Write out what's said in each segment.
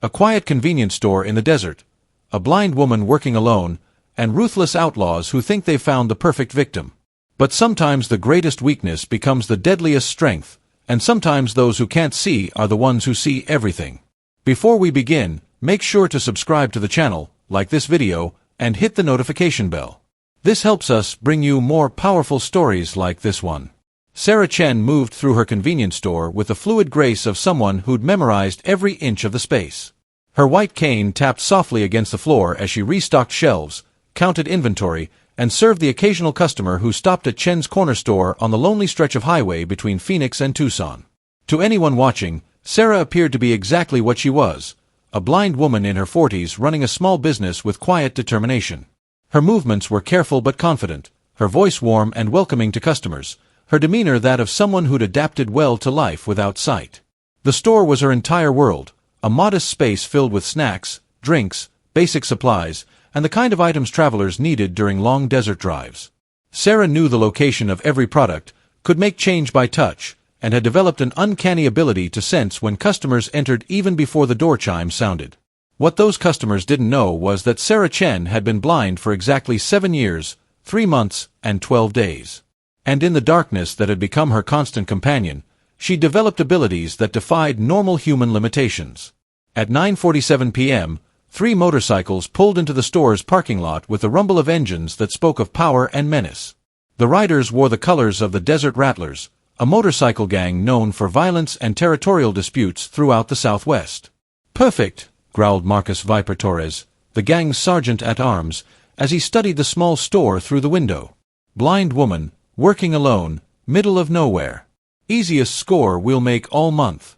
A quiet convenience store in the desert, a blind woman working alone, and ruthless outlaws who think they've found the perfect victim. But sometimes the greatest weakness becomes the deadliest strength, and sometimes those who can't see are the ones who see everything. Before we begin, make sure to subscribe to the channel, like this video, and hit the notification bell. This helps us bring you more powerful stories like this one. Sarah Chen moved through her convenience store with the fluid grace of someone who'd memorized every inch of the space. Her white cane tapped softly against the floor as she restocked shelves, counted inventory, and served the occasional customer who stopped at Chen's corner store on the lonely stretch of highway between Phoenix and Tucson. To anyone watching, Sarah appeared to be exactly what she was, a blind woman in her 40s running a small business with quiet determination. Her movements were careful but confident, her voice warm and welcoming to customers, her demeanor that of someone who'd adapted well to life without sight. The store was her entire world, a modest space filled with snacks, drinks, basic supplies, and the kind of items travelers needed during long desert drives. Sarah knew the location of every product, could make change by touch, and had developed an uncanny ability to sense when customers entered even before the door chime sounded. What those customers didn't know was that Sarah Chen had been blind for exactly 7 years, 3 months, and 12 days. And in the darkness that had become her constant companion, she developed abilities that defied normal human limitations. At 9:47 p.m., 3 motorcycles pulled into the store's parking lot with a rumble of engines that spoke of power and menace. The riders wore the colors of the Desert Rattlers, a motorcycle gang known for violence and territorial disputes throughout the Southwest. "Perfect," growled Marcus Viper Torres, the gang's sergeant-at-arms, as he studied the small store through the window. "Blind woman, working alone, middle of nowhere. Easiest score we'll make all month."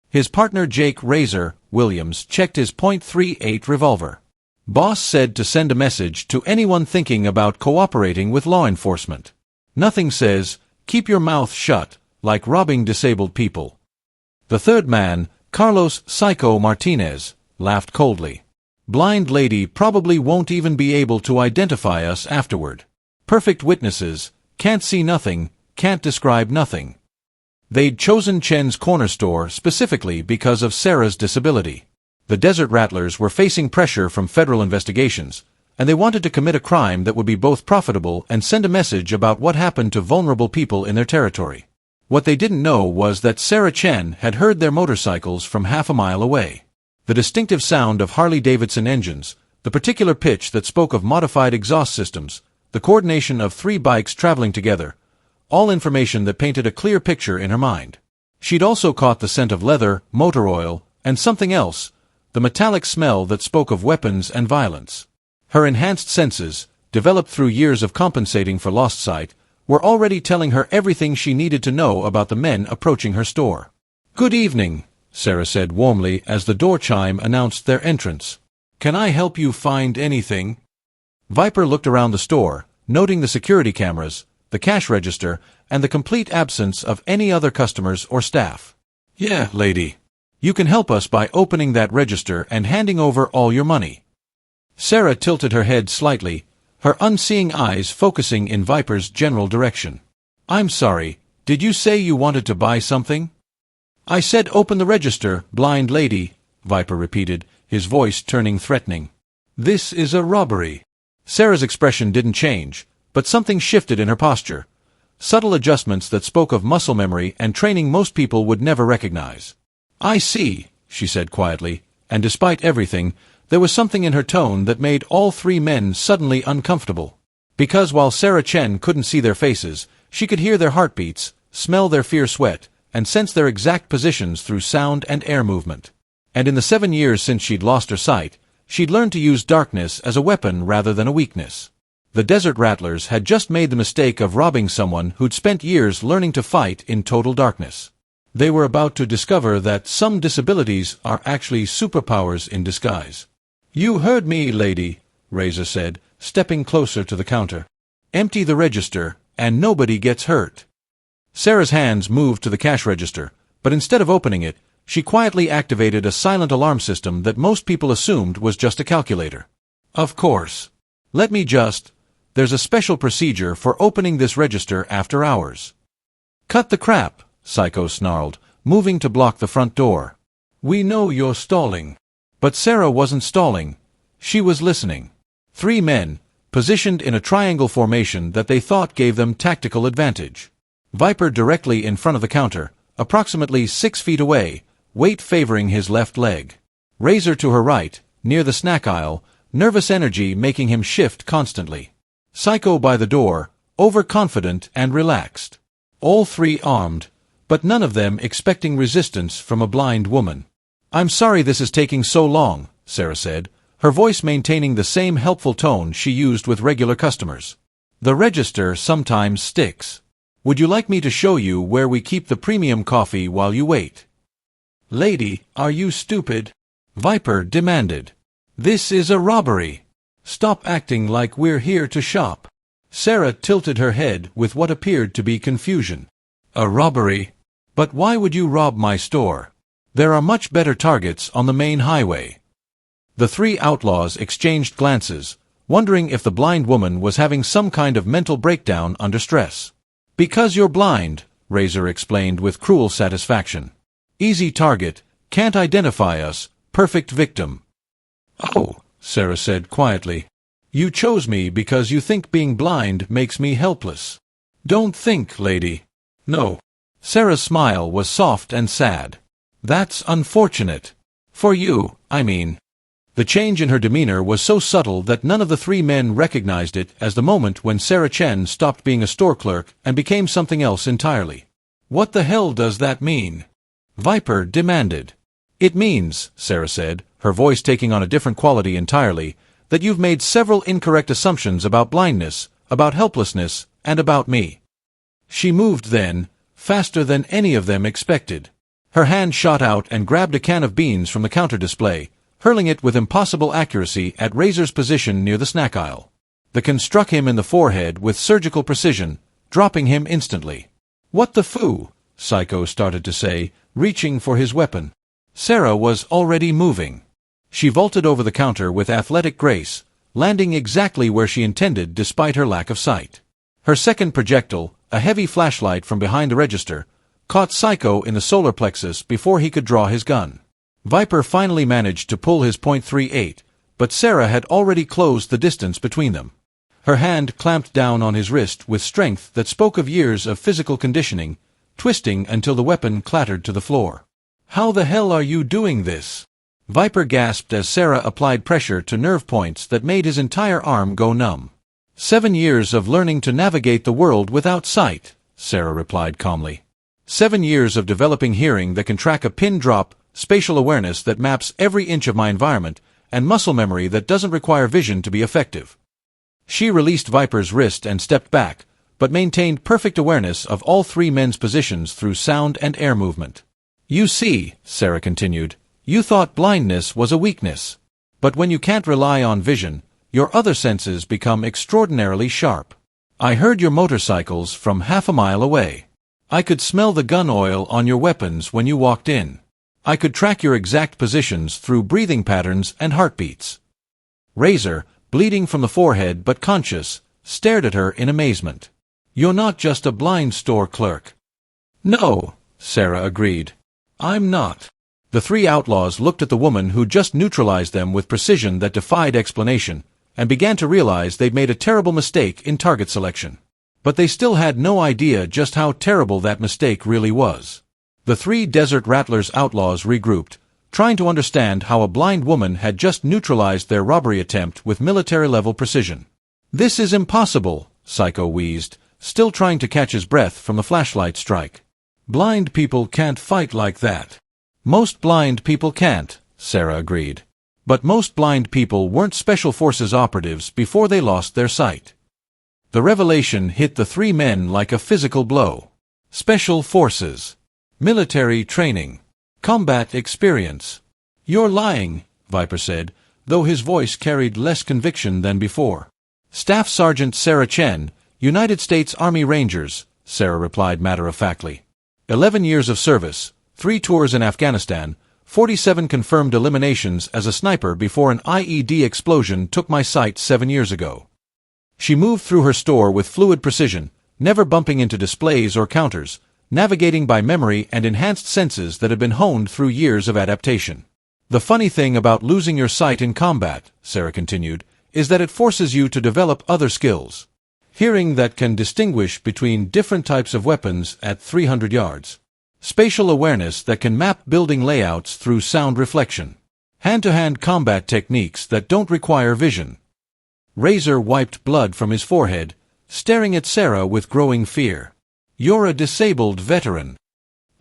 His partner Jake Razor Williams checked his .38 revolver. "Boss said to send a message to anyone thinking about cooperating with law enforcement. Nothing says, keep your mouth shut, like robbing disabled people." The third man, Carlos Psycho Martinez, laughed coldly. "Blind lady probably won't even be able to identify us afterward. Perfect witnesses, can't see nothing, can't describe nothing." They'd chosen Chen's corner store specifically because of Sarah's disability. The Desert Rattlers were facing pressure from federal investigations, and they wanted to commit a crime that would be both profitable and send a message about what happened to vulnerable people in their territory. What they didn't know was that Sarah Chen had heard their motorcycles from half a mile away. The distinctive sound of Harley-Davidson engines, the particular pitch that spoke of modified exhaust systems, the coordination of 3 bikes traveling together, all information that painted a clear picture in her mind. She'd also caught the scent of leather, motor oil, and something else, the metallic smell that spoke of weapons and violence. Her enhanced senses, developed through years of compensating for lost sight, were already telling her everything she needed to know about the men approaching her store. "Good evening," Sarah said warmly as the door chime announced their entrance. "Can I help you find anything?" Viper looked around the store, noting the security cameras, the cash register, and the complete absence of any other customers or staff. "Yeah, lady. You can help us by opening that register and handing over all your money." Sarah tilted her head slightly, her unseeing eyes focusing in Viper's general direction. "I'm sorry, did you say you wanted to buy something?" "I said open the register, blind lady," Viper repeated, his voice turning threatening. "This is a robbery." Sarah's expression didn't change, but something shifted in her posture. Subtle adjustments that spoke of muscle memory and training most people would never recognize. "I see," she said quietly, and despite everything, there was something in her tone that made all 3 men suddenly uncomfortable. Because while Sarah Chen couldn't see their faces, she could hear their heartbeats, smell their fierce sweat, and sense their exact positions through sound and air movement. And in the 7 years since she'd lost her sight, she'd learned to use darkness as a weapon rather than a weakness. The Desert Rattlers had just made the mistake of robbing someone who'd spent years learning to fight in total darkness. They were about to discover that some disabilities are actually superpowers in disguise. "You heard me, lady," Razor said, stepping closer to the counter. "Empty the register, and nobody gets hurt." Sarah's hands moved to the cash register, but instead of opening it, she quietly activated a silent alarm system that most people assumed was just a calculator. "Of course. Let me just... There's a special procedure for opening this register after hours." "Cut the crap," Psycho snarled, moving to block the front door. "We know you're stalling. But Sarah wasn't stalling. She was listening. 3 men, positioned in a triangle formation that they thought gave them tactical advantage. Viper directly in front of the counter, approximately 6 feet away, weight favoring his left leg. Razor to her right, near the snack aisle, nervous energy making him shift constantly. Psycho by the door, overconfident and relaxed. All 3 armed, but none of them expecting resistance from a blind woman. "I'm sorry this is taking so long," Sarah said, her voice maintaining the same helpful tone she used with regular customers. "The register sometimes sticks. Would you like me to show you where we keep the premium coffee while you wait?" "Lady, are you stupid?" Viper demanded. "This is a robbery. Stop acting like we're here to shop." Sarah tilted her head with what appeared to be confusion. "A robbery? But why would you rob my store? There are much better targets on the main highway." The 3 outlaws exchanged glances, wondering if the blind woman was having some kind of mental breakdown under stress. "Because you're blind," Razor explained with cruel satisfaction. "Easy target, can't identify us, perfect victim." "Oh," Sarah said quietly. "You chose me because you think being blind makes me helpless." "Don't think, lady." "No." Sarah's smile was soft and sad. "That's unfortunate. For you, I mean." The change in her demeanor was so subtle that none of the 3 men recognized it as the moment when Sarah Chen stopped being a store clerk and became something else entirely. "What the hell does that mean?" Viper demanded. "It means," Sarah said, her voice taking on a different quality entirely, "that you've made several incorrect assumptions about blindness, about helplessness, and about me." She moved then, faster than any of them expected. Her hand shot out and grabbed a can of beans from the counter display, hurling it with impossible accuracy at Razor's position near the snack aisle. The can struck him in the forehead with surgical precision, dropping him instantly. "What the foo?" Psycho started to say, reaching for his weapon. Sarah was already moving. She vaulted over the counter with athletic grace, landing exactly where she intended despite her lack of sight. Her second projectile, a heavy flashlight from behind the register, caught Psycho in the solar plexus before he could draw his gun. Viper finally managed to pull his .38, but Sarah had already closed the distance between them. Her hand clamped down on his wrist with strength that spoke of years of physical conditioning, twisting until the weapon clattered to the floor. "How the hell are you doing this?" Viper gasped as Sarah applied pressure to nerve points that made his entire arm go numb. 7 years of learning to navigate the world without sight, Sarah replied calmly. 7 years of developing hearing that can track a pin drop, spatial awareness that maps every inch of my environment, and muscle memory that doesn't require vision to be effective. She released Viper's wrist and stepped back, but maintained perfect awareness of all 3 men's positions through sound and air movement. "You see," Sarah continued, "you thought blindness was a weakness. But when you can't rely on vision, your other senses become extraordinarily sharp. I heard your motorcycles from half a mile away. I could smell the gun oil on your weapons when you walked in. I could track your exact positions through breathing patterns and heartbeats." Razor, bleeding from the forehead but conscious, stared at her in amazement. "You're not just a blind store clerk." "No," Sarah agreed. "I'm not." The 3 outlaws looked at the woman who just neutralized them with precision that defied explanation, and began to realize they'd made a terrible mistake in target selection. But they still had no idea just how terrible that mistake really was. The 3 Desert Rattlers outlaws regrouped, trying to understand how a blind woman had just neutralized their robbery attempt with military-level precision. "This is impossible," Psycho wheezed, still trying to catch his breath from the flashlight strike. "Blind people can't fight like that." "Most blind people can't," Sarah agreed. "But most blind people weren't Special Forces operatives before they lost their sight." The revelation hit the 3 men like a physical blow. Special Forces. Military training. Combat experience. "You're lying," Viper said, though his voice carried less conviction than before. "Staff Sergeant Sarah Chen, United States Army Rangers," Sarah replied matter-of-factly. 11 years of service, 3 tours in Afghanistan, 47 confirmed eliminations as a sniper before an IED explosion took my sight 7 years ago. She moved through her store with fluid precision, never bumping into displays or counters, navigating by memory and enhanced senses that had been honed through years of adaptation. The funny thing about losing your sight in combat, Sarah continued, is that it forces you to develop other skills. Hearing that can distinguish between different types of weapons at 300 yards. Spatial awareness that can map building layouts through sound reflection. Hand-to-hand combat techniques that don't require vision. Razor wiped blood from his forehead, staring at Sarah with growing fear. You're a disabled veteran.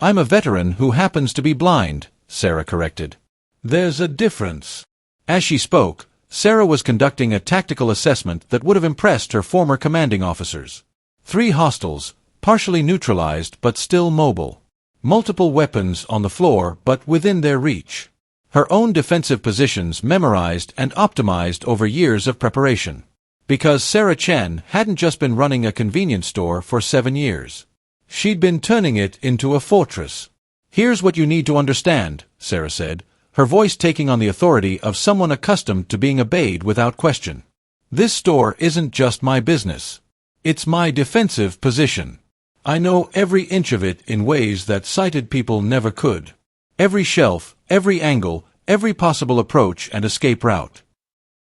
I'm a veteran who happens to be blind, Sarah corrected. There's a difference. As she spoke, Sarah was conducting a tactical assessment that would have impressed her former commanding officers. 3 hostiles, partially neutralized but still mobile. Multiple weapons on the floor but within their reach. Her own defensive positions memorized and optimized over years of preparation. Because Sarah Chen hadn't just been running a convenience store for 7 years. She'd been turning it into a fortress. Here's what you need to understand, Sarah said, her voice taking on the authority of someone accustomed to being obeyed without question. This store isn't just my business. It's my defensive position. I know every inch of it in ways that sighted people never could. Every shelf, every angle, every possible approach and escape route.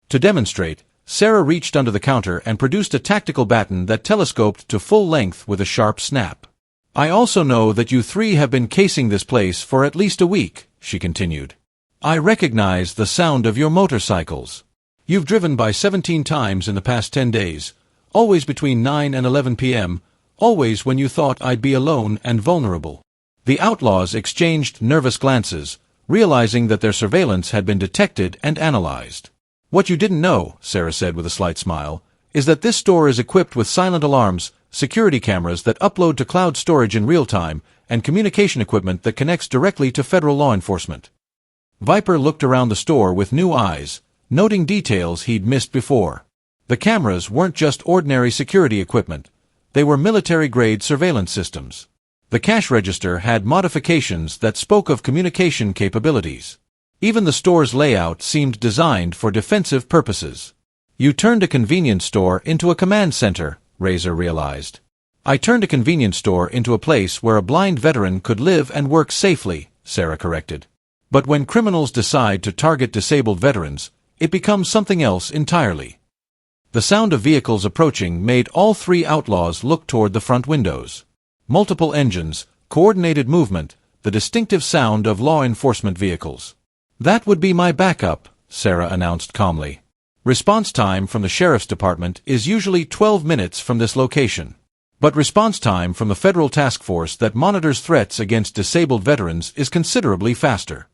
To demonstrate, Sarah reached under the counter and produced a tactical baton that telescoped to full length with a sharp snap. I also know that you 3 have been casing this place for at least a week, she continued. I recognize the sound of your motorcycles. You've driven by 17 times in the past 10 days, always between 9 and 11 p.m., always when you thought I'd be alone and vulnerable. The outlaws exchanged nervous glances, realizing that their surveillance had been detected and analyzed. What you didn't know, Sarah said with a slight smile, is that this store is equipped with silent alarms, security cameras that upload to cloud storage in real time, and communication equipment that connects directly to federal law enforcement. Viper looked around the store with new eyes, noting details he'd missed before. The cameras weren't just ordinary security equipment. They were military-grade surveillance systems. The cash register had modifications that spoke of communication capabilities. Even the store's layout seemed designed for defensive purposes. You turned a convenience store into a command center, Razor realized. I turned a convenience store into a place where a blind veteran could live and work safely, Sarah corrected. But when criminals decide to target disabled veterans, it becomes something else entirely. The sound of vehicles approaching made all 3 outlaws look toward the front windows. Multiple engines, coordinated movement, the distinctive sound of law enforcement vehicles. That would be my backup, Sarah announced calmly. Response time from the sheriff's department is usually 12 minutes from this location. But response time from the federal task force that monitors threats against disabled veterans is considerably faster.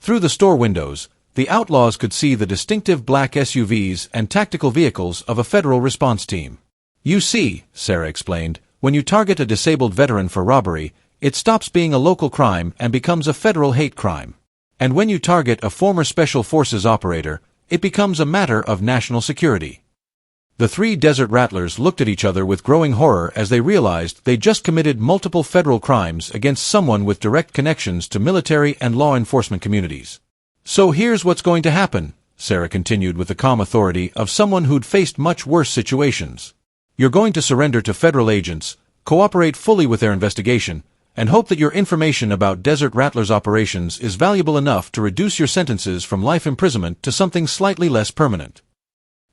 Through the store windows, the outlaws could see the distinctive black SUVs and tactical vehicles of a federal response team. You see, Sarah explained, when you target a disabled veteran for robbery, it stops being a local crime and becomes a federal hate crime. And when you target a former Special Forces operator, it becomes a matter of national security. The 3 desert rattlers looked at each other with growing horror as they realized they'd just committed multiple federal crimes against someone with direct connections to military and law enforcement communities. So here's what's going to happen, Sarah continued with the calm authority of someone who'd faced much worse situations. You're going to surrender to federal agents, cooperate fully with their investigation, and hope that your information about Desert Rattlers' operations is valuable enough to reduce your sentences from life imprisonment to something slightly less permanent.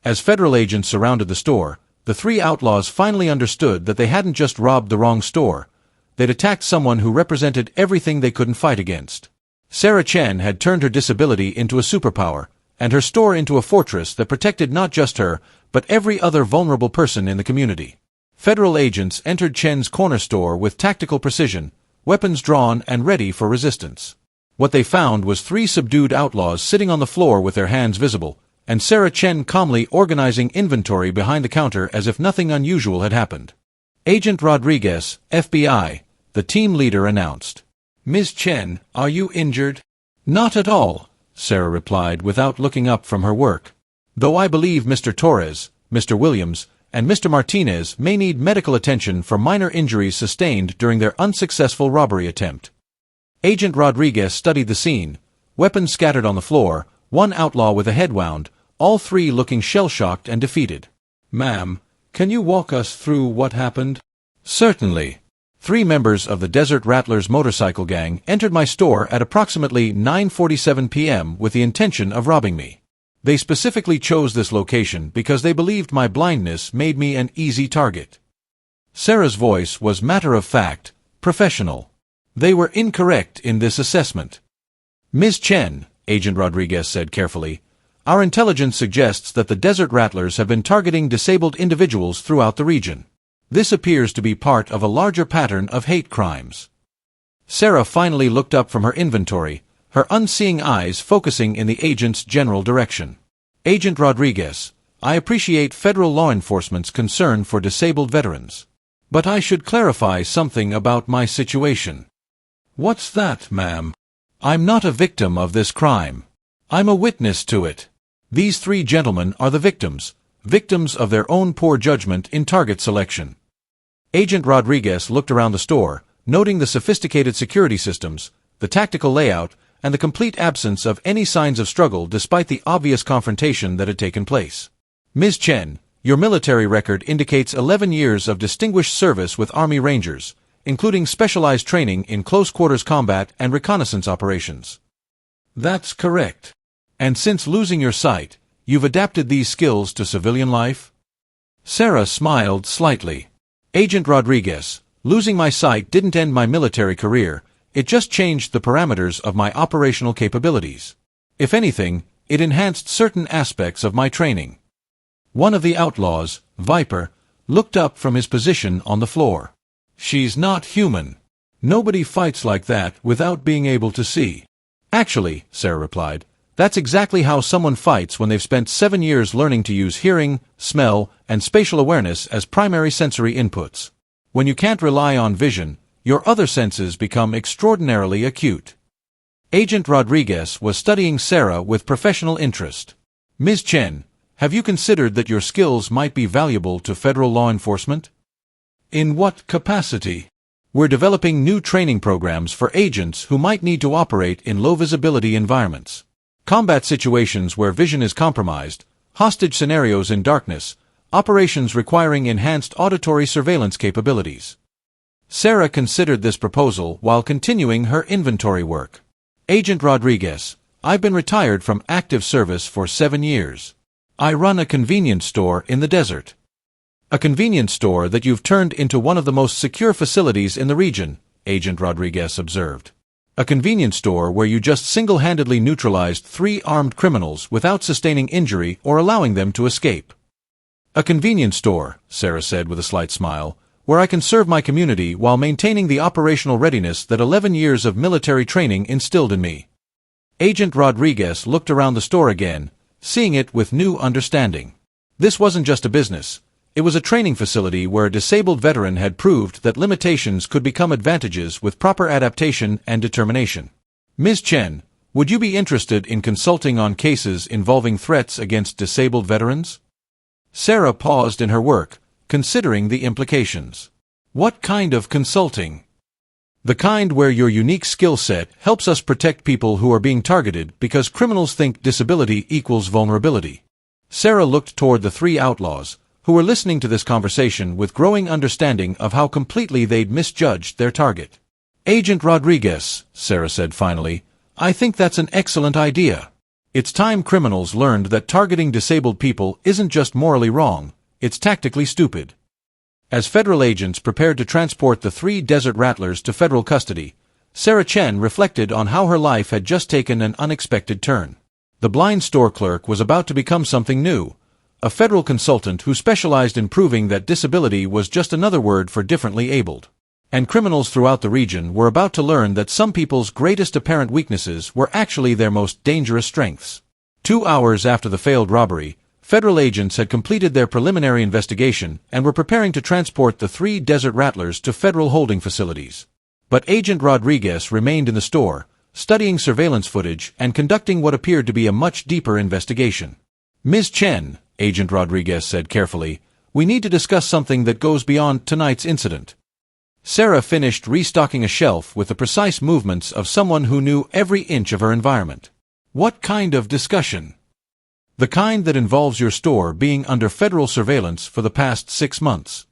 As federal agents surrounded the store, the 3 outlaws finally understood that they hadn't just robbed the wrong store. They'd attacked someone who represented everything they couldn't fight against. Sarah Chen had turned her disability into a superpower, and her store into a fortress that protected not just her, but every other vulnerable person in the community. Federal agents entered Chen's corner store with tactical precision, weapons drawn and ready for resistance. What they found was 3 subdued outlaws sitting on the floor with their hands visible, and Sarah Chen calmly organizing inventory behind the counter as if nothing unusual had happened. Agent Rodriguez, FBI, the team leader announced. Ms. Chen, are you injured? Not at all, Sarah replied without looking up from her work. Though I believe Mr. Torres, Mr. Williams, and Mr. Martinez may need medical attention for minor injuries sustained during their unsuccessful robbery attempt. Agent Rodriguez studied the scene, weapons scattered on the floor, 1 outlaw with a head wound, all 3 looking shell-shocked and defeated. Ma'am, can you walk us through what happened? Certainly. 3 members of the Desert Rattlers motorcycle gang entered my store at approximately 9:47 p.m. with the intention of robbing me. They specifically chose this location because they believed my blindness made me an easy target. Sarah's voice was matter-of-fact, professional. They were incorrect in this assessment. Ms. Chen, Agent Rodriguez said carefully, our intelligence suggests that the Desert Rattlers have been targeting disabled individuals throughout the region. This appears to be part of a larger pattern of hate crimes. Sarah finally looked up from her inventory, her unseeing eyes focusing in the agent's general direction. Agent Rodriguez, I appreciate federal law enforcement's concern for disabled veterans. But I should clarify something about my situation. What's that, ma'am? I'm not a victim of this crime. I'm a witness to it. These 3 gentlemen are the victims of their own poor judgment in target selection. Agent Rodriguez looked around the store, noting the sophisticated security systems, the tactical layout, and the complete absence of any signs of struggle despite the obvious confrontation that had taken place. Ms. Chen, your military record indicates 11 years of distinguished service with Army Rangers, including specialized training in close-quarters combat and reconnaissance operations. That's correct. And since losing your sight, you've adapted these skills to civilian life? Sarah smiled slightly. Agent Rodriguez, losing my sight didn't end my military career, it just changed the parameters of my operational capabilities. If anything, it enhanced certain aspects of my training. One of the outlaws, Viper, looked up from his position on the floor. She's not human. Nobody fights like that without being able to see. Actually, Sarah replied, that's exactly how someone fights when they've spent 7 years learning to use hearing, smell, and spatial awareness as primary sensory inputs. When you can't rely on vision, your other senses become extraordinarily acute. Agent Rodriguez was studying Sarah with professional interest. Ms. Chen, have you considered that your skills might be valuable to federal law enforcement? In what capacity? We're developing new training programs for agents who might need to operate in low-visibility environments. Combat situations where vision is compromised, hostage scenarios in darkness, operations requiring enhanced auditory surveillance capabilities. Sarah considered this proposal while continuing her inventory work. Agent Rodriguez, I've been retired from active service for 7 years. I run a convenience store in the desert. A convenience store that you've turned into one of the most secure facilities in the region, Agent Rodriguez observed. A convenience store where you just single-handedly neutralized 3 armed criminals without sustaining injury or allowing them to escape. A convenience store, Sarah said with a slight smile, where I can serve my community while maintaining the operational readiness that 11 years of military training instilled in me. Agent Rodriguez looked around the store again, seeing it with new understanding. This wasn't just a business. It was a training facility where a disabled veteran had proved that limitations could become advantages with proper adaptation and determination. Ms. Chen, would you be interested in consulting on cases involving threats against disabled veterans? Sarah paused in her work, considering the implications. What kind of consulting? The kind where your unique skill set helps us protect people who are being targeted because criminals think disability equals vulnerability. Sarah looked toward the 3 outlaws, who were listening to this conversation with growing understanding of how completely they'd misjudged their target. Agent Rodriguez, Sarah said finally, I think that's an excellent idea. It's time criminals learned that targeting disabled people isn't just morally wrong, it's tactically stupid. As federal agents prepared to transport the 3 Desert Rattlers to federal custody, Sarah Chen reflected on how her life had just taken an unexpected turn. The blind store clerk was about to become something new, a federal consultant who specialized in proving that disability was just another word for differently abled. And criminals throughout the region were about to learn that some people's greatest apparent weaknesses were actually their most dangerous strengths. 2 hours after the failed robbery, federal agents had completed their preliminary investigation and were preparing to transport the 3 Desert Rattlers to federal holding facilities. But Agent Rodriguez remained in the store, studying surveillance footage and conducting what appeared to be a much deeper investigation. Ms. Chen, Agent Rodriguez said carefully, we need to discuss something that goes beyond tonight's incident. Sarah finished restocking a shelf with the precise movements of someone who knew every inch of her environment. What kind of discussion? The kind that involves your store being under federal surveillance for the past 6 months.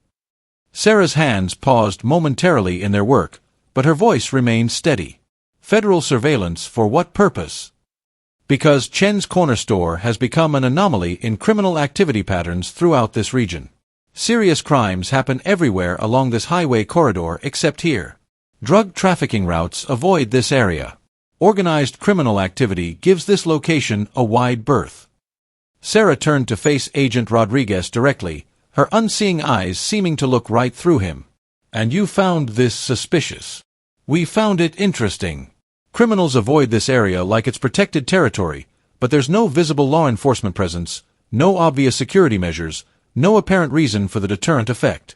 Sarah's hands paused momentarily in their work, but her voice remained steady. Federal surveillance for what purpose? Because Chen's corner store has become an anomaly in criminal activity patterns throughout this region. Serious crimes happen everywhere along this highway corridor except here. Drug trafficking routes avoid this area. Organized criminal activity gives this location a wide berth. Sarah turned to face Agent Rodriguez directly, her unseeing eyes seeming to look right through him. And you found this suspicious. We found it interesting. Criminals avoid this area like it's protected territory, but there's no visible law enforcement presence, no obvious security measures, no apparent reason for the deterrent effect.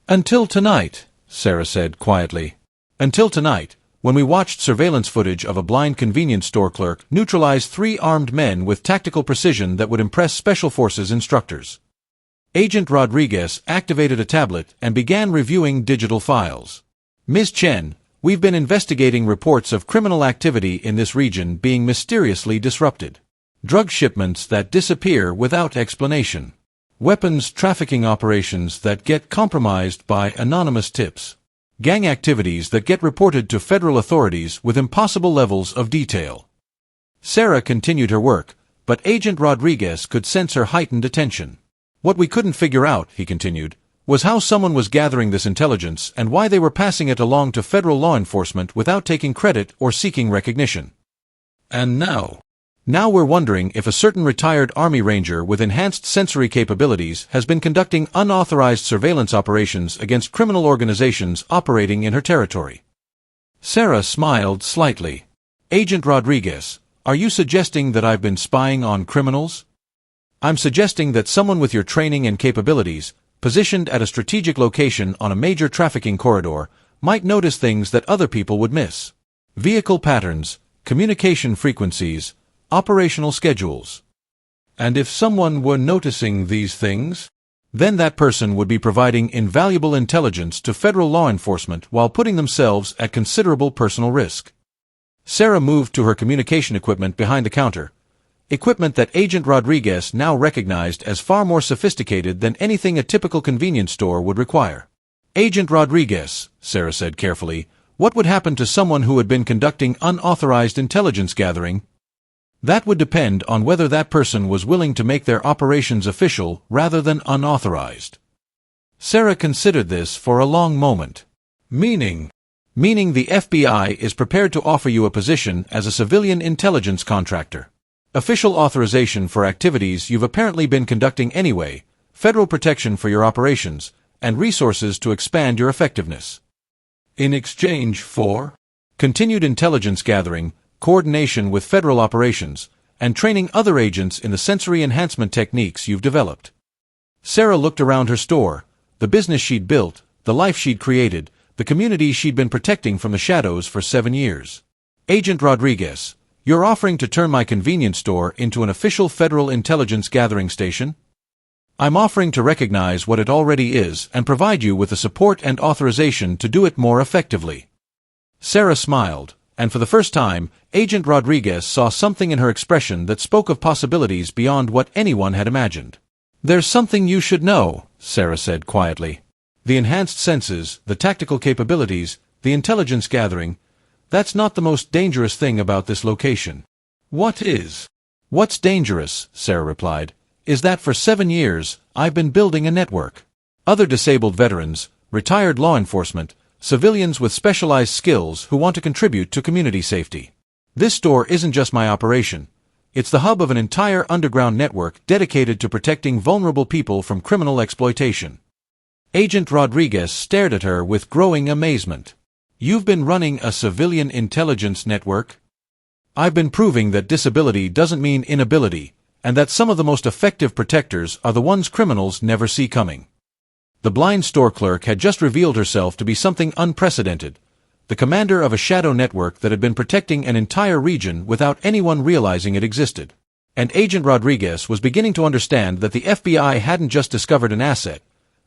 Until tonight, Sarah said quietly. Until tonight, when we watched surveillance footage of a blind convenience store clerk neutralize 3 armed men with tactical precision that would impress Special Forces instructors. Agent Rodriguez activated a tablet and began reviewing digital files. Ms. Chen, we've been investigating reports of criminal activity in this region being mysteriously disrupted. Drug shipments that disappear without explanation. Weapons trafficking operations that get compromised by anonymous tips. Gang activities that get reported to federal authorities with impossible levels of detail. Sarah continued her work, but Agent Rodriguez could sense her heightened attention. What we couldn't figure out, he continued, was how someone was gathering this intelligence and why they were passing it along to federal law enforcement without taking credit or seeking recognition. And now we're wondering if a certain retired Army Ranger with enhanced sensory capabilities has been conducting unauthorized surveillance operations against criminal organizations operating in her territory. Sarah smiled slightly. Agent Rodriguez, are you suggesting that I've been spying on criminals? I'm suggesting that someone with your training and capabilities, positioned at a strategic location on a major trafficking corridor, might notice things that other people would miss. Vehicle patterns, communication frequencies, operational schedules. And if someone were noticing these things, then that person would be providing invaluable intelligence to federal law enforcement while putting themselves at considerable personal risk. Sarah moved to her communication equipment behind the counter, equipment that Agent Rodriguez now recognized as far more sophisticated than anything a typical convenience store would require. Agent Rodriguez, Sarah said carefully, what would happen to someone who had been conducting unauthorized intelligence gathering? That would depend on whether that person was willing to make their operations official rather than unauthorized. Sarah considered this for a long moment. Meaning the FBI is prepared to offer you a position as a civilian intelligence contractor. Official authorization for activities you've apparently been conducting anyway, federal protection for your operations, and resources to expand your effectiveness. In exchange for continued intelligence gathering, coordination with federal operations, and training other agents in the sensory enhancement techniques you've developed. Sarah looked around her store, the business she'd built, the life she'd created, the community she'd been protecting from the shadows for 7 years. Agent Rodriguez, you're offering to turn my convenience store into an official federal intelligence gathering station? I'm offering to recognize what it already is and provide you with the support and authorization to do it more effectively. Sarah smiled, and for the first time, Agent Rodriguez saw something in her expression that spoke of possibilities beyond what anyone had imagined. There's something you should know, Sarah said quietly. The enhanced senses, the tactical capabilities, the intelligence gathering, that's not the most dangerous thing about this location. What is? What's dangerous, Sarah replied, is that for 7 years, I've been building a network. Other disabled veterans, retired law enforcement, civilians with specialized skills who want to contribute to community safety. This store isn't just my operation. It's the hub of an entire underground network dedicated to protecting vulnerable people from criminal exploitation. Agent Rodriguez stared at her with growing amazement. You've been running a civilian intelligence network? I've been proving that disability doesn't mean inability, and that some of the most effective protectors are the ones criminals never see coming. The blind store clerk had just revealed herself to be something unprecedented, the commander of a shadow network that had been protecting an entire region without anyone realizing it existed. And Agent Rodriguez was beginning to understand that the FBI hadn't just discovered an asset.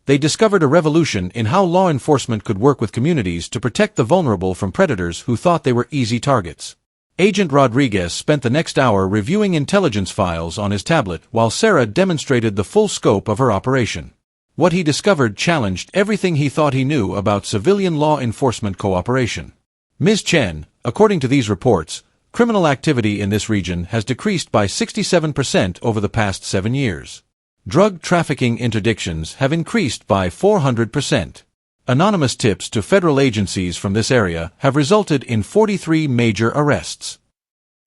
They discovered a revolution in how law enforcement could work with communities to protect the vulnerable from predators who thought they were easy targets. Agent Rodriguez spent the next hour reviewing intelligence files on his tablet while Sarah demonstrated the full scope of her operation. What he discovered challenged everything he thought he knew about civilian law enforcement cooperation. Ms. Chen, according to these reports, criminal activity in this region has decreased by 67% over the past 7 years. Drug trafficking interdictions have increased by 400%. Anonymous tips to federal agencies from this area have resulted in 43 major arrests.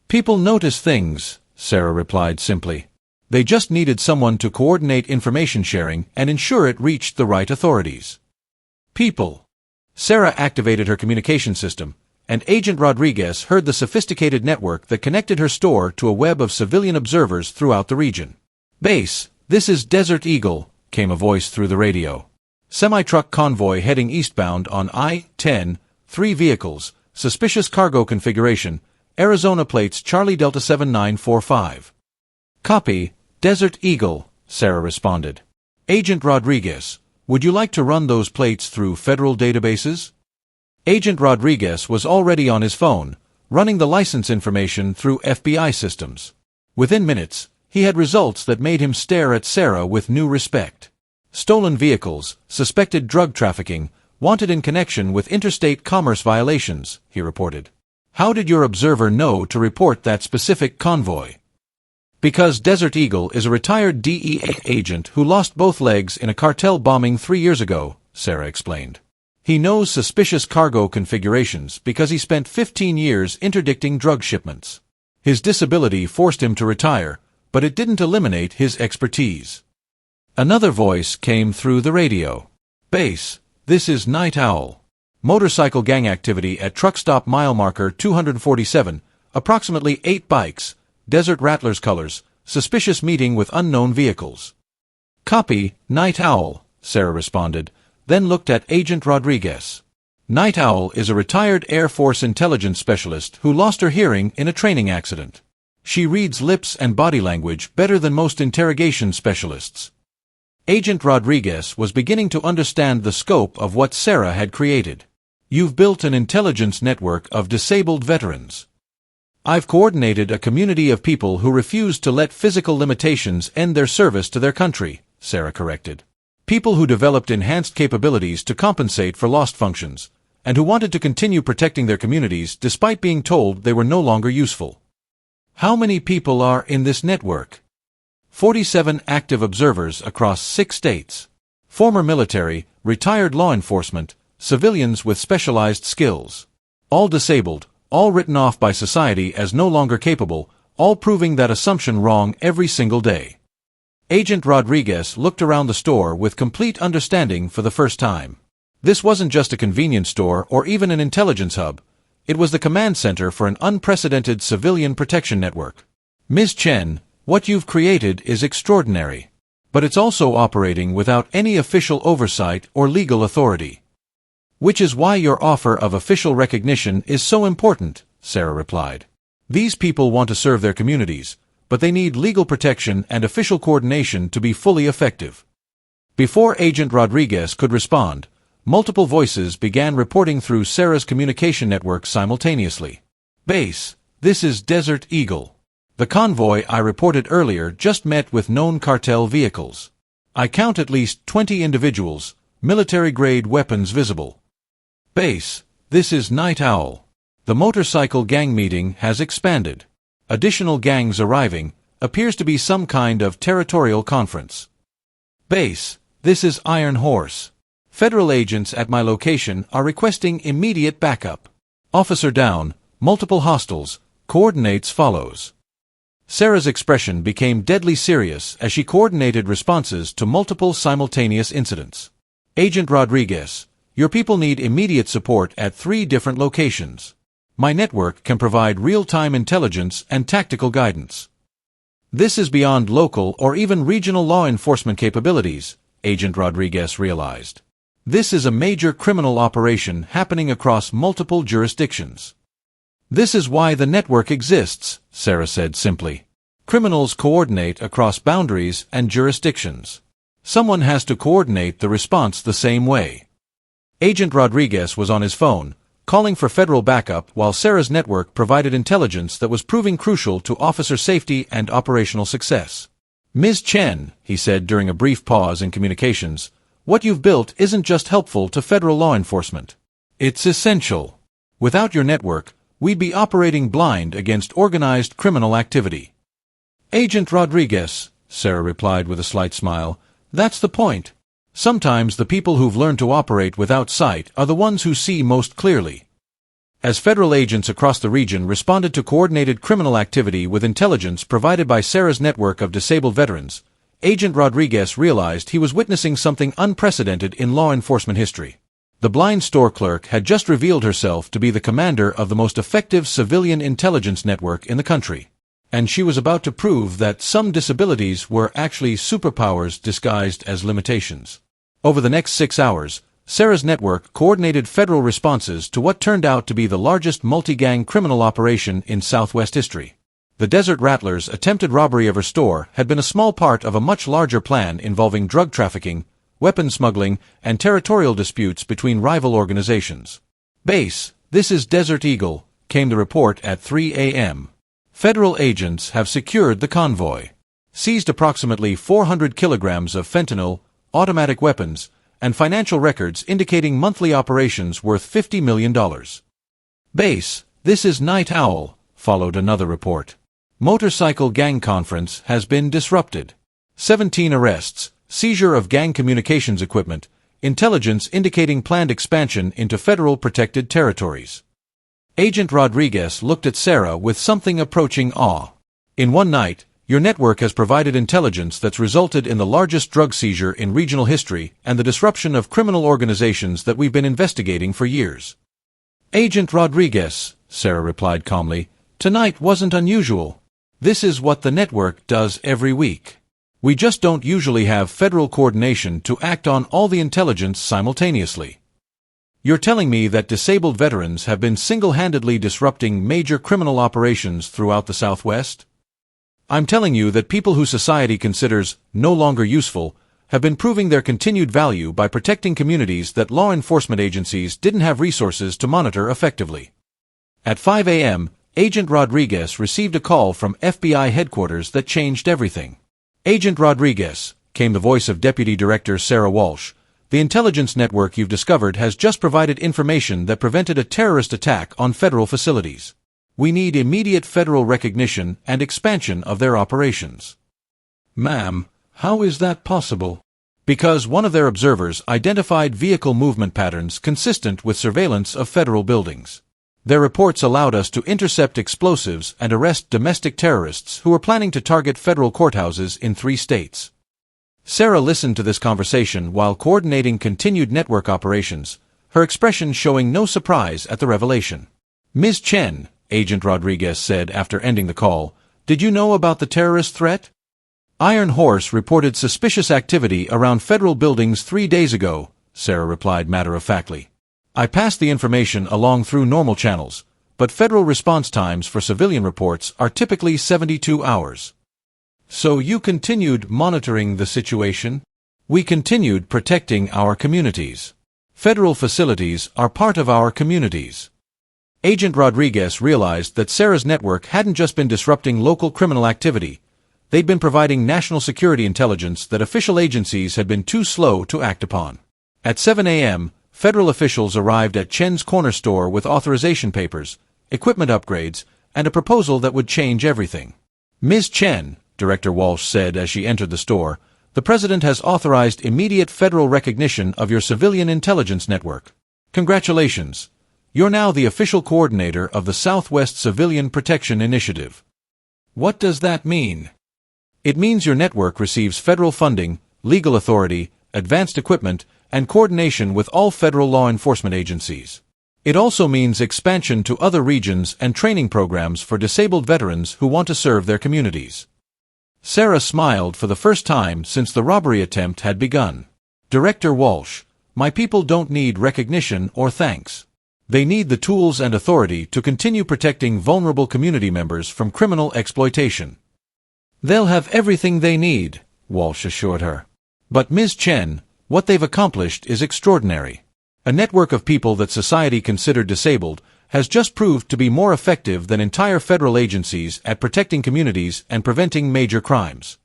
People notice things, Sarah replied simply. They just needed someone to coordinate information sharing and ensure it reached the right authorities. People. Sarah activated her communication system, and Agent Rodriguez heard the sophisticated network that connected her store to a web of civilian observers throughout the region. Base, this is Desert Eagle, came a voice through the radio. Semi-truck convoy heading eastbound on I-10, 3 vehicles, suspicious cargo configuration, Arizona plates Charlie Delta 7945. Copy, Desert Eagle, Sarah responded. Agent Rodriguez, would you like to run those plates through federal databases? Agent Rodriguez was already on his phone, running the license information through FBI systems. Within minutes, he had results that made him stare at Sarah with new respect. Stolen vehicles, suspected drug trafficking, wanted in connection with interstate commerce violations, he reported. How did your observer know to report that specific convoy? Because Desert Eagle is a retired DEA agent who lost both legs in a cartel bombing 3 years ago, Sarah explained. He knows suspicious cargo configurations because he spent 15 years interdicting drug shipments. His disability forced him to retire, but it didn't eliminate his expertise. Another voice came through the radio. Base, this is Night Owl. Motorcycle gang activity at truck stop mile marker 247, approximately 8 bikes, Desert Rattlers colors, suspicious meeting with unknown vehicles. Copy, Night Owl, Sarah responded, then looked at Agent Rodriguez. Night Owl is a retired Air Force intelligence specialist who lost her hearing in a training accident. She reads lips and body language better than most interrogation specialists. Agent Rodriguez was beginning to understand the scope of what Sarah had created. You've built an intelligence network of disabled veterans. I've coordinated a community of people who refuse to let physical limitations end their service to their country, Sarah corrected. People who developed enhanced capabilities to compensate for lost functions, and who wanted to continue protecting their communities despite being told they were no longer useful. How many people are in this network? 47 active observers across 6 states. Former military, retired law enforcement, civilians with specialized skills. All disabled, all written off by society as no longer capable, all proving that assumption wrong every single day. Agent Rodriguez looked around the store with complete understanding for the first time. This wasn't just a convenience store or even an intelligence hub. It was the command center for an unprecedented civilian protection network. Ms. Chen, what you've created is extraordinary. But it's also operating without any official oversight or legal authority. Which is why your offer of official recognition is so important, Sarah replied. These people want to serve their communities, but they need legal protection and official coordination to be fully effective. Before Agent Rodriguez could respond, multiple voices began reporting through Sarah's communication network simultaneously. Base, this is Desert Eagle. The convoy I reported earlier just met with known cartel vehicles. I count at least 20 individuals, military-grade weapons visible. Base, this is Night Owl. The motorcycle gang meeting has expanded. Additional gangs arriving, appears to be some kind of territorial conference. Base, this is Iron Horse. Federal agents at my location are requesting immediate backup. Officer down, multiple hostiles, coordinates follows. Sarah's expression became deadly serious as she coordinated responses to multiple simultaneous incidents. Agent Rodriguez, your people need immediate support at 3 different locations. My network can provide real-time intelligence and tactical guidance. This is beyond local or even regional law enforcement capabilities, Agent Rodriguez realized. This is a major criminal operation happening across multiple jurisdictions. This is why the network exists, Sarah said simply. Criminals coordinate across boundaries and jurisdictions. Someone has to coordinate the response the same way. Agent Rodriguez was on his phone, calling for federal backup while Sarah's network provided intelligence that was proving crucial to officer safety and operational success. Ms. Chen, he said during a brief pause in communications, What you've built isn't just helpful to federal law enforcement. It's essential. Without your network, we'd be operating blind against organized criminal activity. Agent Rodriguez, Sarah replied with a slight smile, that's the point. Sometimes the people who've learned to operate without sight are the ones who see most clearly. As federal agents across the region responded to coordinated criminal activity with intelligence provided by Sarah's network of disabled veterans, Agent Rodriguez realized he was witnessing something unprecedented in law enforcement history. The blind store clerk had just revealed herself to be the commander of the most effective civilian intelligence network in the country. And she was about to prove that some disabilities were actually superpowers disguised as limitations. Over the next 6 hours, Sarah's network coordinated federal responses to what turned out to be the largest multi-gang criminal operation in Southwest history. The Desert Rattlers' attempted robbery of her store had been a small part of a much larger plan involving drug trafficking, weapon smuggling, and territorial disputes between rival organizations. Base, this is Desert Eagle, came the report at 3 a.m. Federal agents have secured the convoy, seized approximately 400 kilograms of fentanyl, automatic weapons, and financial records indicating monthly operations worth $50 million. Base, this is Night Owl, followed another report. Motorcycle gang conference has been disrupted. 17 arrests, seizure of gang communications equipment, intelligence indicating planned expansion into federal protected territories. Agent Rodriguez looked at Sarah with something approaching awe. In one night, your network has provided intelligence that's resulted in the largest drug seizure in regional history and the disruption of criminal organizations that we've been investigating for years. Agent Rodriguez, Sarah replied calmly, tonight wasn't unusual. This is what the network does every week. We just don't usually have federal coordination to act on all the intelligence simultaneously. You're telling me that disabled veterans have been single-handedly disrupting major criminal operations throughout the Southwest? I'm telling you that people who society considers no longer useful have been proving their continued value by protecting communities that law enforcement agencies didn't have resources to monitor effectively. At 5 a.m., Agent Rodriguez received a call from FBI headquarters that changed everything. Agent Rodriguez, came the voice of Deputy Director Sarah Walsh, the intelligence network you've discovered has just provided information that prevented a terrorist attack on federal facilities. We need immediate federal recognition and expansion of their operations. Ma'am, how is that possible? Because one of their observers identified vehicle movement patterns consistent with surveillance of federal buildings. Their reports allowed us to intercept explosives and arrest domestic terrorists who were planning to target federal courthouses in 3 states. Sarah listened to this conversation while coordinating continued network operations, her expression showing no surprise at the revelation. Ms. Chen, Agent Rodriguez said after ending the call, did you know about the terrorist threat? Iron Horse reported suspicious activity around federal buildings 3 days ago, Sarah replied matter-of-factly. I passed the information along through normal channels, but federal response times for civilian reports are typically 72 hours. So you continued monitoring the situation? We continued protecting our communities. Federal facilities are part of our communities. Agent Rodriguez realized that Sarah's network hadn't just been disrupting local criminal activity. They'd been providing national security intelligence that official agencies had been too slow to act upon. At 7 a.m., federal officials arrived at Chen's corner store with authorization papers, equipment upgrades, and a proposal that would change everything. Ms. Chen, Director Walsh said as she entered the store, the President has authorized immediate federal recognition of your civilian intelligence network. Congratulations. You're now the official coordinator of the Southwest Civilian Protection Initiative. What does that mean? It means your network receives federal funding, legal authority, advanced equipment, and coordination with all federal law enforcement agencies. It also means expansion to other regions and training programs for disabled veterans who want to serve their communities. Sarah smiled for the first time since the robbery attempt had begun. Director Walsh, my people don't need recognition or thanks. They need the tools and authority to continue protecting vulnerable community members from criminal exploitation. They'll have everything they need, Walsh assured her. But Ms. Chen, what they've accomplished is extraordinary. A network of people that society considered disabled has just proved to be more effective than entire federal agencies at protecting communities and preventing major crimes.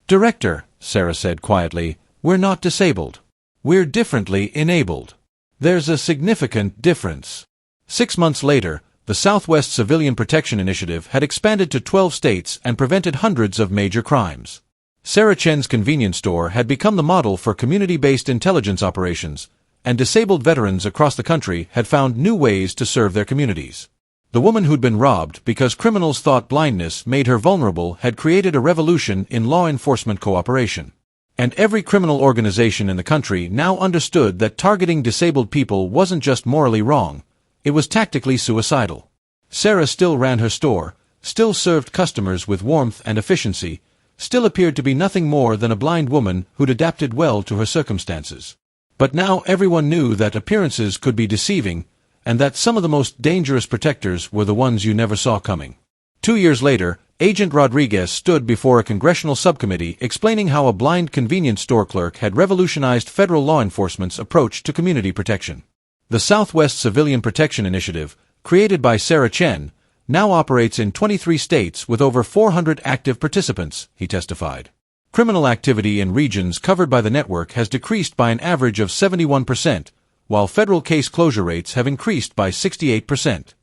Director, Sarah said quietly, we're not disabled. We're differently enabled. There's a significant difference. 6 months later, the Southwest Civilian Protection Initiative had expanded to 12 states and prevented hundreds of major crimes. Sarah Chen's convenience store had become the model for community-based intelligence operations, and disabled veterans across the country had found new ways to serve their communities. The woman who'd been robbed because criminals thought blindness made her vulnerable had created a revolution in law enforcement cooperation. And every criminal organization in the country now understood that targeting disabled people wasn't just morally wrong, it was tactically suicidal. Sarah still ran her store, still served customers with warmth and efficiency, still appeared to be nothing more than a blind woman who'd adapted well to her circumstances. But now everyone knew that appearances could be deceiving, and that some of the most dangerous protectors were the ones you never saw coming. 2 years later, Agent Rodriguez stood before a congressional subcommittee explaining how a blind convenience store clerk had revolutionized federal law enforcement's approach to community protection. The Southwest Civilian Protection Initiative, created by Sarah Chen, now operates in 23 states with over 400 active participants, he testified. Criminal activity in regions covered by the network has decreased by an average of 71%, while federal case closure rates have increased by 68%.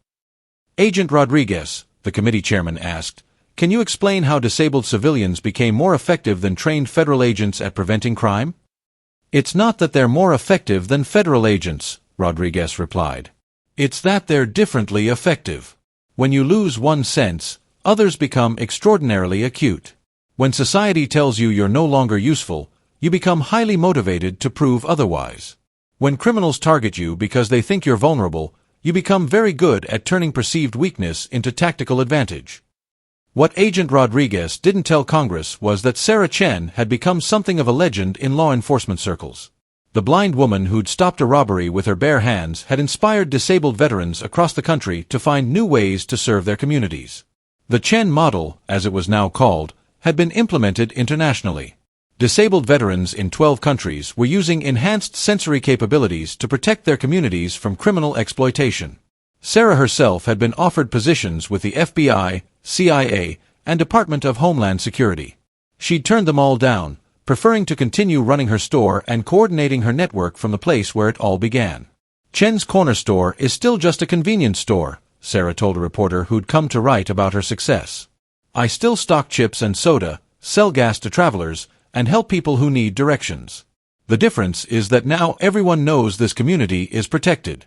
Agent Rodriguez, the committee chairman asked, can you explain how disabled civilians became more effective than trained federal agents at preventing crime? It's not that they're more effective than federal agents, Rodriguez replied. It's that they're differently effective. When you lose one sense, others become extraordinarily acute. When society tells you you're no longer useful, you become highly motivated to prove otherwise. When criminals target you because they think you're vulnerable, you become very good at turning perceived weakness into tactical advantage. What Agent Rodriguez didn't tell Congress was that Sarah Chen had become something of a legend in law enforcement circles. The blind woman who'd stopped a robbery with her bare hands had inspired disabled veterans across the country to find new ways to serve their communities. The Chen model, as it was now called, had been implemented internationally. Disabled veterans in 12 countries were using enhanced sensory capabilities to protect their communities from criminal exploitation. Sarah herself had been offered positions with the FBI, CIA, and Department of Homeland Security. She'd turned them all down, preferring to continue running her store and coordinating her network from the place where it all began. Chen's corner store is still just a convenience store, Sarah told a reporter who'd come to write about her success. I still stock chips and soda, sell gas to travelers, and help people who need directions. The difference is that now everyone knows this community is protected.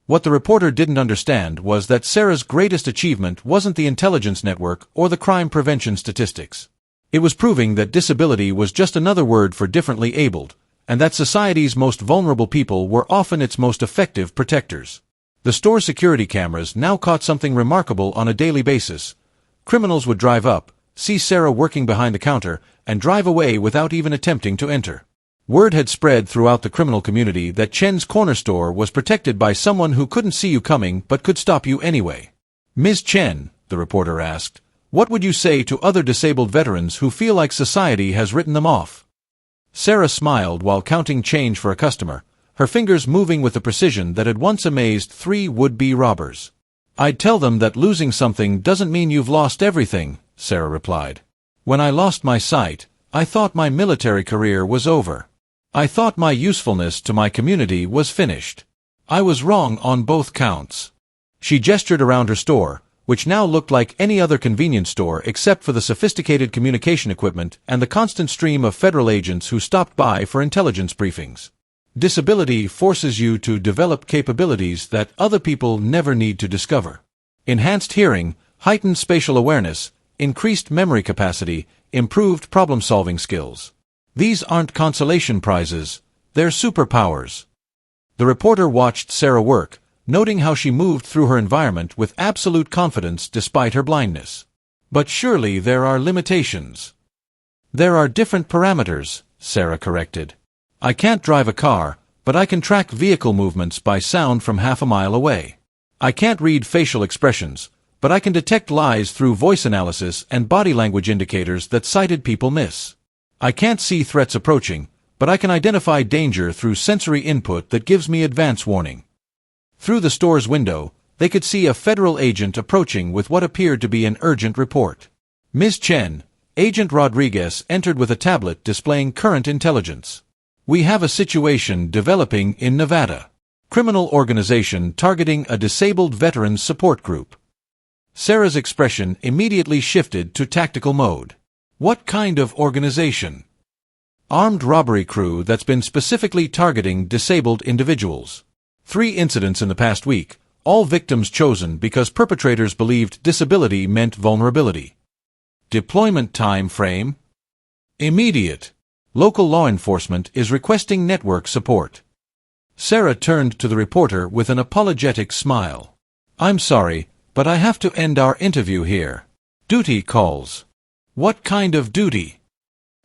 What the reporter didn't understand was that Sarah's greatest achievement wasn't the intelligence network or the crime prevention statistics. It was proving that disability was just another word for differently abled, and that society's most vulnerable people were often its most effective protectors. The store security cameras now caught something remarkable on a daily basis. Criminals would drive up, see Sarah working behind the counter, and drive away without even attempting to enter. Word had spread throughout the criminal community that Chen's corner store was protected by someone who couldn't see you coming but could stop you anyway. Ms. Chen, the reporter asked, what would you say to other disabled veterans who feel like society has written them off? Sarah smiled while counting change for a customer, her fingers moving with the precision that had once amazed 3 would-be robbers. I'd tell them that losing something doesn't mean you've lost everything, Sarah replied. When I lost my sight, I thought my military career was over. I thought my usefulness to my community was finished. I was wrong on both counts. She gestured around her store, which now looked like any other convenience store except for the sophisticated communication equipment and the constant stream of federal agents who stopped by for intelligence briefings. Disability forces you to develop capabilities that other people never need to discover. Enhanced hearing, heightened spatial awareness, increased memory capacity, improved problem-solving skills. These aren't consolation prizes, they're superpowers. The reporter watched Sarah work, noting how she moved through her environment with absolute confidence despite her blindness. But surely there are limitations. There are different parameters, Sarah corrected. I can't drive a car, but I can track vehicle movements by sound from half a mile away. I can't read facial expressions, but I can detect lies through voice analysis and body language indicators that sighted people miss. I can't see threats approaching, but I can identify danger through sensory input that gives me advance warning. Through the store's window, they could see a federal agent approaching with what appeared to be an urgent report. Ms. Chen, Agent Rodriguez entered with a tablet displaying current intelligence. We have a situation developing in Nevada. Criminal organization targeting a disabled veterans support group. Sarah's expression immediately shifted to tactical mode. What kind of organization? Armed robbery crew that's been specifically targeting disabled individuals. 3 incidents in the past week, all victims chosen because perpetrators believed disability meant vulnerability. Deployment time frame? Immediate. Local law enforcement is requesting network support. Sarah turned to the reporter with an apologetic smile. I'm sorry, but I have to end our interview here. Duty calls. What kind of duty?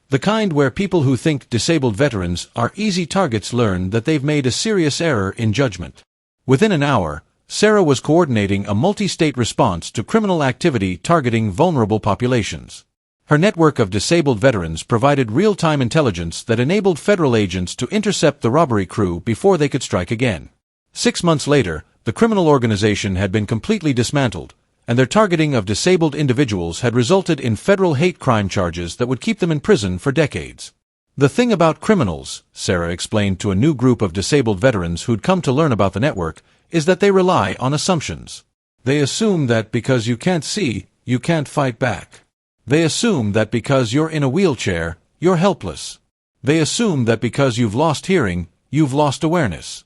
The kind where people who think disabled veterans are easy targets learn that they've made a serious error in judgment. Within an hour, Sarah was coordinating a multi-state response to criminal activity targeting vulnerable populations. Her network of disabled veterans provided real-time intelligence that enabled federal agents to intercept the robbery crew before they could strike again. 6 months later, the criminal organization had been completely dismantled, and their targeting of disabled individuals had resulted in federal hate crime charges that would keep them in prison for decades. The thing about criminals, Sarah explained to a new group of disabled veterans who'd come to learn about the network, is that they rely on assumptions. They assume that because you can't see, you can't fight back. They assume that because you're in a wheelchair, you're helpless. They assume that because you've lost hearing, you've lost awareness.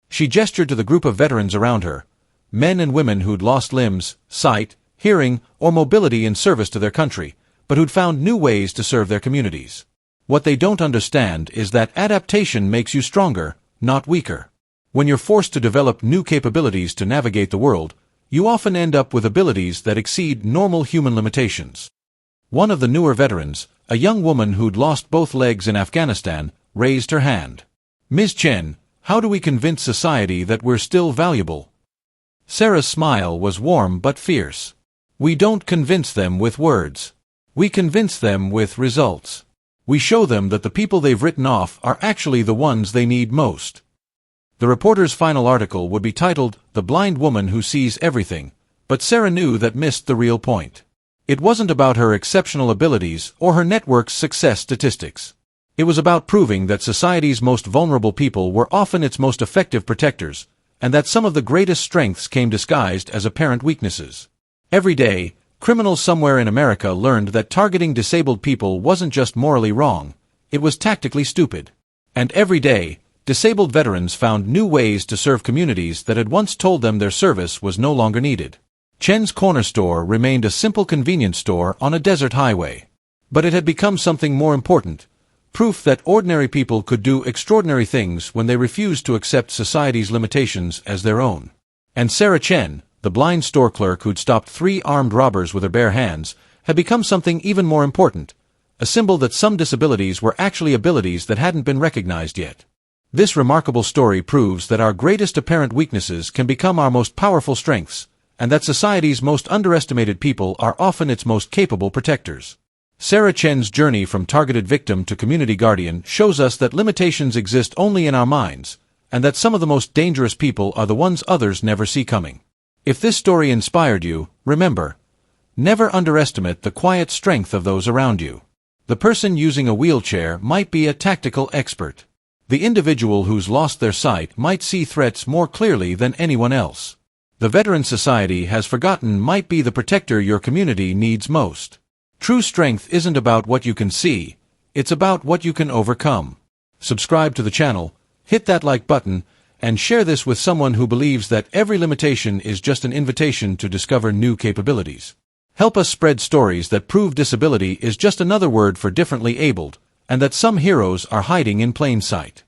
She gestured to the group of veterans around her, men and women who'd lost limbs, sight, hearing, or mobility in service to their country, but who'd found new ways to serve their communities. What they don't understand is that adaptation makes you stronger, not weaker. When you're forced to develop new capabilities to navigate the world, you often end up with abilities that exceed normal human limitations. One of the newer veterans, a young woman who'd lost both legs in Afghanistan, raised her hand. Ms. Chen, how do we convince society that we're still valuable? Sarah's smile was warm but fierce. We don't convince them with words. We convince them with results. We show them that the people they've written off are actually the ones they need most. The reporter's final article would be titled, "The Blind Woman Who Sees Everything," but Sarah knew that missed the real point. It wasn't about her exceptional abilities or her network's success statistics. It was about proving that society's most vulnerable people were often its most effective protectors, and that some of the greatest strengths came disguised as apparent weaknesses. Every day, criminals somewhere in America learned that targeting disabled people wasn't just morally wrong, it was tactically stupid. And every day, disabled veterans found new ways to serve communities that had once told them their service was no longer needed. Chen's corner store remained a simple convenience store on a desert highway. But it had become something more important. Proof that ordinary people could do extraordinary things when they refused to accept society's limitations as their own. And Sarah Chen, the blind store clerk who'd stopped 3 armed robbers with her bare hands, had become something even more important, a symbol that some disabilities were actually abilities that hadn't been recognized yet. This remarkable story proves that our greatest apparent weaknesses can become our most powerful strengths, and that society's most underestimated people are often its most capable protectors. Sarah Chen's journey from targeted victim to community guardian shows us that limitations exist only in our minds, and that some of the most dangerous people are the ones others never see coming. If this story inspired you, remember, never underestimate the quiet strength of those around you. The person using a wheelchair might be a tactical expert. The individual who's lost their sight might see threats more clearly than anyone else. The veteran society has forgotten might be the protector your community needs most. True strength isn't about what you can see, it's about what you can overcome. Subscribe to the channel, hit that like button, and share this with someone who believes that every limitation is just an invitation to discover new capabilities. Help us spread stories that prove disability is just another word for differently abled, and that some heroes are hiding in plain sight.